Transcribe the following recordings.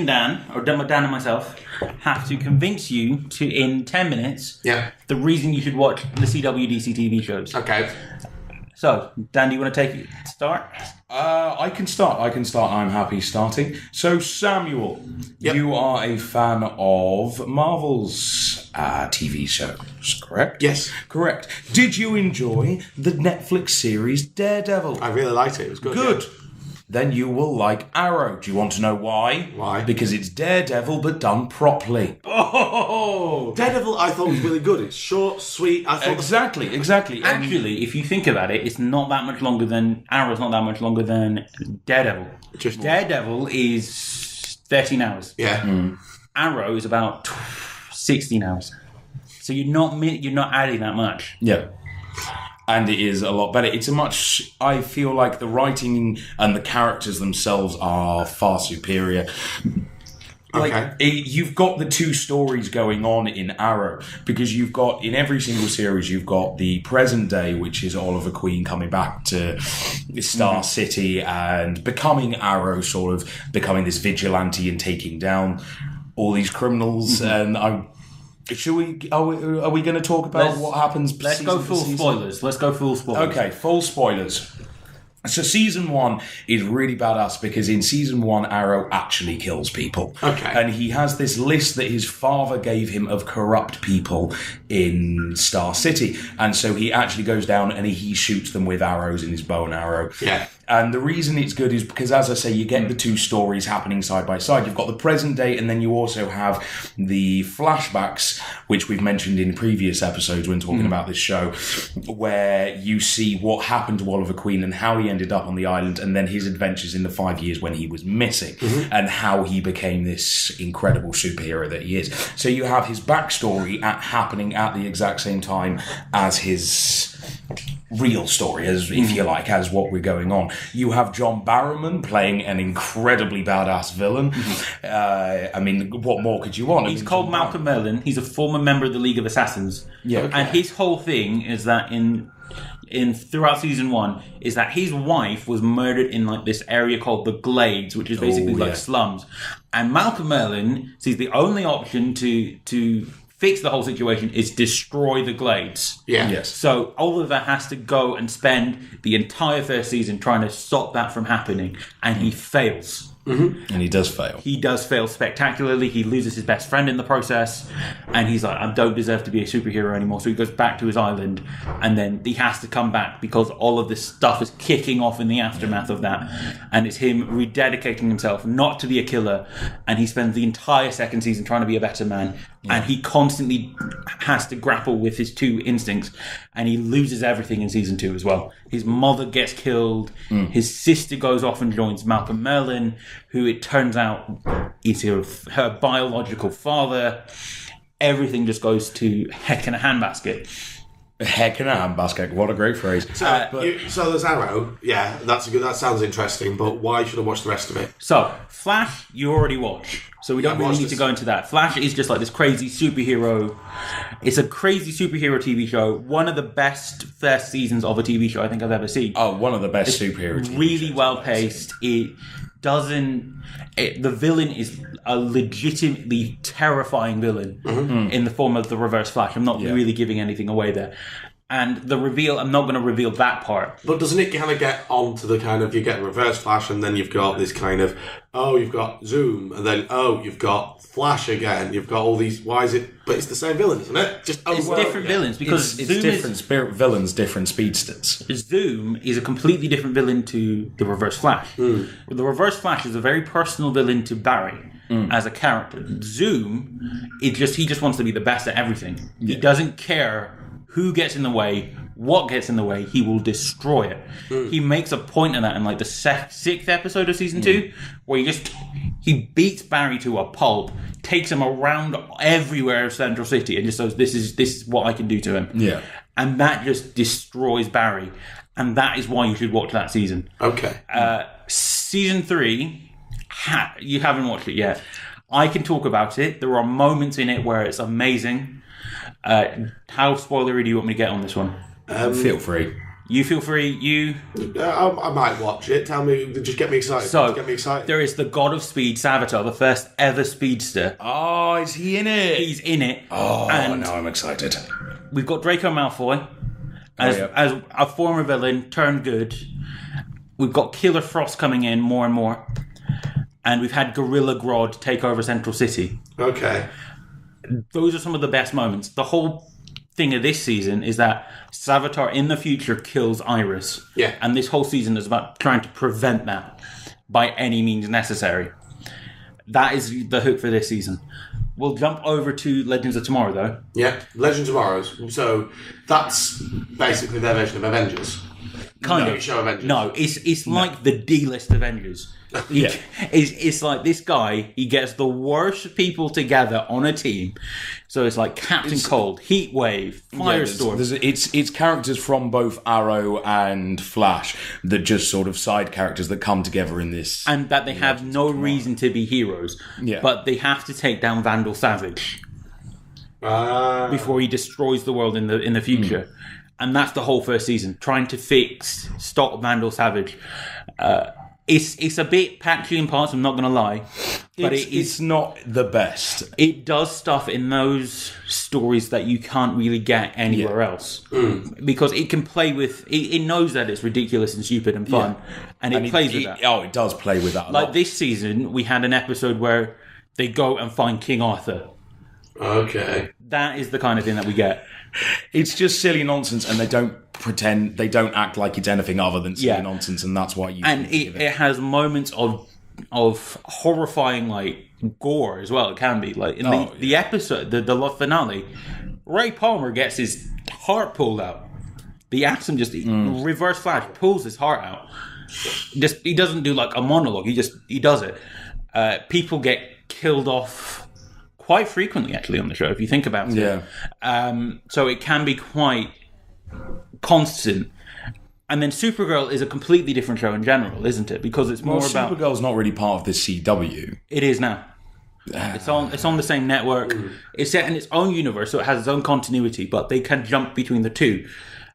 and Dan, or Dan and myself, have to convince you to, in 10 minutes, the reason you should watch the CW DC TV shows. Okay. So, Dan, do you want to take it to start? I can start. I'm happy starting. So, Samuel, you are a fan of Marvel's TV shows, correct? Yes. Correct. Did you enjoy the Netflix series Daredevil? I really liked it. It was good. Good. Yeah. Then you will like Arrow. Do you want to know why? Why? Because it's Daredevil, but done properly. Oh! Daredevil, I thought was really good. It's short, sweet. I thought Exactly. Actually, if you think about it, it's not that much longer than... Arrow's not that much longer than Daredevil. Daredevil is 13 hours. Yeah. Arrow is about 16 hours. So you're not adding that much. Yeah. And it is a lot better. It's a much... I feel like the writing and the characters themselves are far superior. Like, you've got the two stories going on in Arrow, because you've got, in every single series, you've got the present day, which is Oliver Queen coming back to Star City and becoming Arrow, sort of becoming this vigilante and taking down all these criminals. And Are we going to talk about what happens? Let's go full spoilers. Okay, full spoilers. So season 1 is really badass because in season 1, Arrow actually kills people. Okay. And he has this list that his father gave him of corrupt people in Star City. And so he actually goes down and he shoots them with arrows in his bow and arrow. Yeah. And the reason it's good is because, as I say, you get the two stories happening side by side. You've got the present day, and then you also have the flashbacks, which we've mentioned in previous episodes when talking about this show, where you see what happened to Oliver Queen and how he ended up on the island, and then his adventures in the 5 years when he was missing, and how he became this incredible superhero that he is. So you have his backstory happening at the exact same time as his real story, as if you like, as what we're going on. You have John Barrowman playing an incredibly badass villain. I mean, what more could you want? He's called Malcolm Merlyn. He's a former member of the League of Assassins. Yeah, okay. And his whole thing is that in throughout season 1 is that his wife was murdered in like this area called the Glades, which is basically like slums. And Malcolm Merlyn sees the only option to fix the whole situation is destroy the Glades. Yeah. Yes. So Oliver has to go and spend the entire first season trying to stop that from happening, and he fails. And he does fail. He does fail spectacularly. He loses his best friend in the process, and he's like, I don't deserve to be a superhero anymore. So he goes back to his island, and then he has to come back because all of this stuff is kicking off in the aftermath of that. And it's him rededicating himself not to be a killer, and he spends the entire second season trying to be a better man. And he constantly has to grapple with his two instincts, and he loses everything in season 2 as well. His mother gets killed. His sister goes off and joins Malcolm Merlyn, who it turns out is her biological father. Everything just goes to heck in a handbasket. Heck in a handbasket. What a great phrase. So there's Arrow. Yeah, that's good. That sounds interesting. But why should I watch the rest of it? So Flash, you already watched. So we don't really need to go into that. Flash is just like this crazy superhero. It's a crazy superhero TV show. One of the best first seasons of a TV show I think I've ever seen. Oh, one of the best superhero TV really shows well paced. The villain is a legitimately terrifying villain in the form of the Reverse Flash. I'm not really giving anything away there. And the reveal, I'm not going to reveal that part. But doesn't it kind of get on to the kind of, you get Reverse Flash, and then you've got this kind of, you've got Zoom, and then, you've got Flash again, you've got all these, why is it, but it's the same villain, isn't it? It's different villains, because it's different villains, different speedsters. Zoom is a completely different villain to the Reverse Flash. The Reverse Flash is a very personal villain to Barry as a character. Zoom, he just wants to be the best at everything. He doesn't care who gets in the way, what gets in the way, he will destroy it. He makes a point of that in like the 6th episode of season 2, where he beats Barry to a pulp, takes him around everywhere of Central City, and just says, this is what I can do to him. Yeah. And that just destroys Barry. And that is why you should watch that season. Okay. Season 3, you haven't watched it yet. I can talk about it. There are moments in it where it's amazing. How spoilery do you want me to get on this one? Feel free. You feel free. I might watch it. Tell me, just get me excited. So, get me excited. There is the god of speed, Savitar, the first ever speedster. Oh, is he in it? He's in it. Oh, and now I'm excited. We've got Draco Malfoy as a former villain turned good. We've got Killer Frost coming in more and more. And we've had Gorilla Grodd take over Central City. Okay. Those are some of the best moments. The whole thing of this season is that Savitar in the future kills Iris. Yeah. And this whole season is about trying to prevent that by any means necessary. That is the hook for this season. We'll jump over to Legends of Tomorrow, though. Yeah, Legends of Tomorrow. So that's basically their version of Avengers. Kind No, of. show Avengers. No, it's like the D-list Avengers. Yeah. It's like this guy, he gets the worst people together on a team. So it's like Captain Cold, Heat Wave, Firestorm. It's characters from both Arrow and Flash that just sort of side characters that come together in this. And that they have no reason to be heroes. Yeah. But they have to take down Vandal Savage before he destroys the world in the future. And that's the whole first season, trying to stop Vandal Savage. It's a bit patchy in parts, I'm not going to lie. But it's not the best. It does stuff in those stories that you can't really get anywhere else. Because it can play with... It knows that it's ridiculous and stupid and fun. And it plays with that. Oh, it does play with that a Like lot. this season, we had an episode where they go and find King Arthur. Okay. That is the kind of thing that we get. It's just silly nonsense, and they don't act like it's anything other than silly nonsense, and that's why you... And it has moments of horrifying, like, gore as well. It can be. Like, in the episode, the finale, Ray Palmer gets his heart pulled out. The Atom just, reverse flash, pulls his heart out. He doesn't do, like, a monologue. He does it. People get killed off quite frequently, actually, on the show, if you think about it. Yeah. So it can be quite constant. And then Supergirl is a completely different show in general, isn't it? Because it's more about... Supergirl's not really part of this CW. It is now. It's on the same network. It's set in its own universe, so it has its own continuity, but they can jump between the two.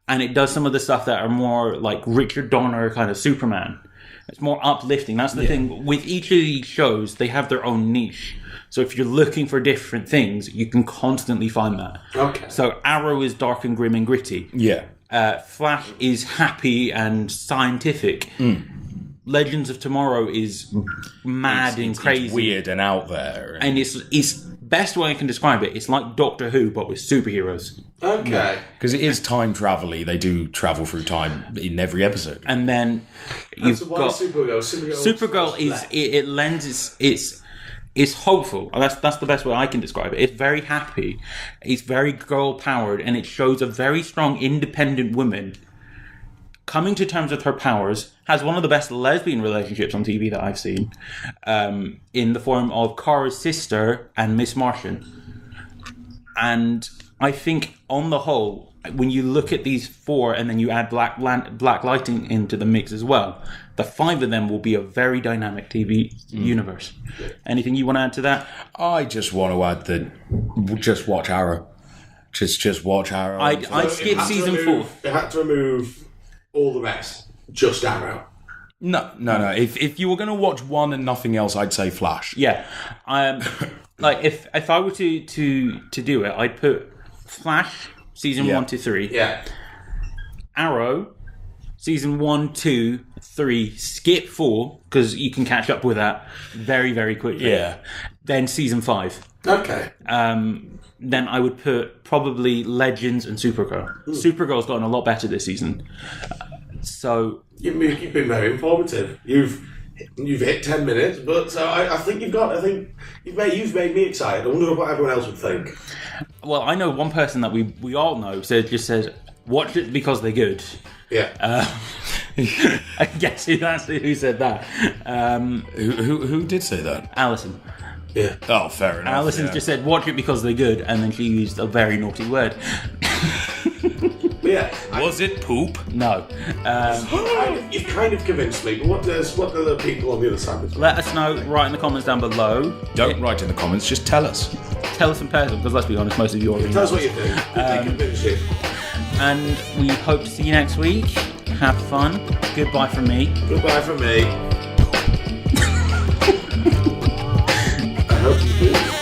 And it does some of the stuff that are more like Richard Donner kind of Superman. It's more uplifting. That's the thing. With each of these shows, they have their own niche. So if you're looking for different things, you can constantly find that. Okay. So Arrow is dark and grim and gritty. Yeah. Flash is happy and scientific. Legends of Tomorrow is mad and crazy. It's weird and out there. And it's best way I can describe it, it's like Doctor Who, but with superheroes. Okay. Because it is time travel-y. They do travel through time in every episode. And then you've got... Supergirl? Supergirl is... It lends it's hopeful. That's the best way I can describe it. It's very happy. It's very girl-powered, and it shows a very strong, independent woman coming to terms with her powers, has one of the best lesbian relationships on TV that I've seen, in the form of Kara's sister and Miss Martian. And I think, on the whole, when you look at these four and then you add Black Lightning into the mix as well, the five of them will be a very dynamic TV universe. Anything you want to add to that? I just want to add that just watch Arrow. Just watch Arrow. I'd skip season 4. It had to remove all the rest. Just Arrow. No. If you were going to watch one and nothing else, I'd say Flash. Yeah. Like, if I were to do it, I'd put Flash, season 1 to 3. Yeah. Arrow, season 1, 2, 3, skip 4, because you can catch up with that very, very quickly. Yeah. Then season 5. Okay. Then I would put probably Legends and Supergirl. Supergirl's gotten a lot better this season. So... You've been very informative. You've hit 10 minutes, but I think you've made me excited. I wonder what everyone else would think. Well, I know one person that we all know says, watch it because they're good. Yeah. I guess who said that. Who did say that? Alison. Yeah. Oh, fair enough. Alison just said, watch it because they're good, and then she used a very naughty word. Yeah. Was it poop? No. You've kind of convinced me, but what do the people on the other side think? Let us know, write in the comments down below. Don't write in the comments, just tell us. Tell us in person, because let's be honest, most of you already Tell know. us what you think. Convince you. and we hope to see you next week. Have fun. Goodbye from me. Goodbye from me. I hope you do.